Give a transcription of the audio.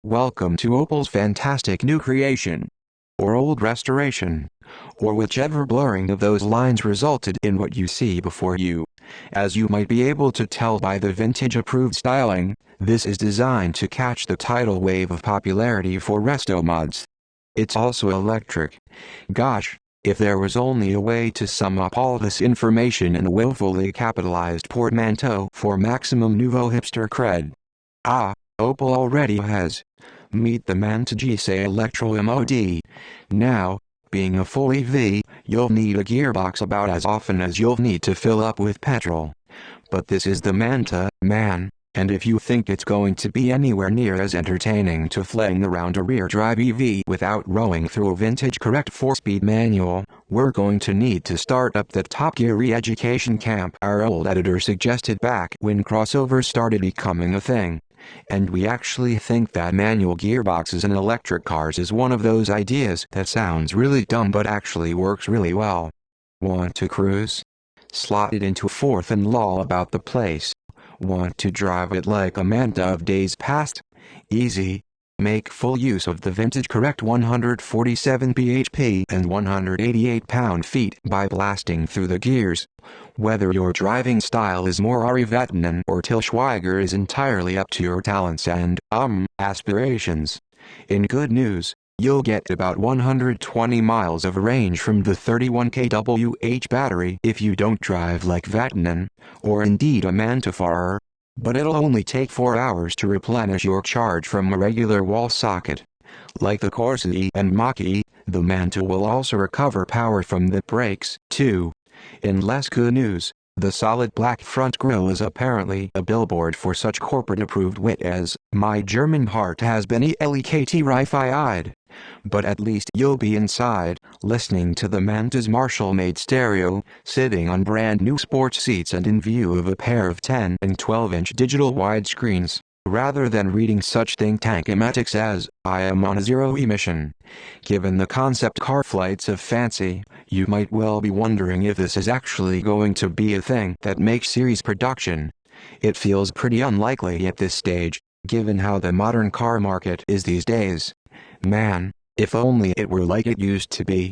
Welcome to Opel's fantastic new creation. Or old restoration. Or whichever blurring of those lines resulted in what you see before you. As you might be able to tell by the vintage-approved styling, this is designed to catch the tidal wave of popularity for resto mods. It's also electric. Gosh, if there was only a way to sum up all this information in a willfully capitalized portmanteau for maximum nouveau hipster cred. Ah, Opel already has. Meet the Manta GSe Electro MOD. Now, being a full EV, you'll need a gearbox about as often as you'll need to fill up with petrol. But this is the Manta, man, and if you think it's going to be anywhere near as entertaining to fling around a rear-drive EV without rowing through a vintage-correct 4-speed manual, we're going to need to start up the Top Gear re-education camp our old editor suggested back when crossovers started becoming a thing. And we actually think that manual gearboxes in electric cars is one of those ideas that sounds really dumb but actually works really well. Want to cruise? Slot it into fourth and loll about the place. Want to drive it like a Manta of days past? Easy. Make full use of the vintage-correct 147 bhp and 188 pound-feet by blasting through the gears. Whether your driving style is more Ari-Vatanen or Til Schweiger is entirely up to your talents and, aspirations. In good news, you'll get about 120 miles of range from the 31 kWh battery if you don't drive like Vatanen, or indeed a Mantafarer. But it'll only take 4 hours to replenish your charge from a regular wall socket. Like the Corsa and Mach-E, the Manta will also recover power from the brakes, too. In less good news, the solid black front grille is apparently a billboard for such corporate-approved wit as, "My German heart has been elekt But at least you'll be inside, listening to the Manta's Marshall-made stereo, sitting on brand-new sports seats and in view of a pair of 10 and 12-inch digital widescreens, rather than reading such think-tank emetics as, "I am on a zero-emission." Given the concept car flights of fancy, you might well be wondering if this is actually going to be a thing that makes series production. It feels pretty unlikely at this stage, given how the modern car market is these days. Man, if only it were like it used to be.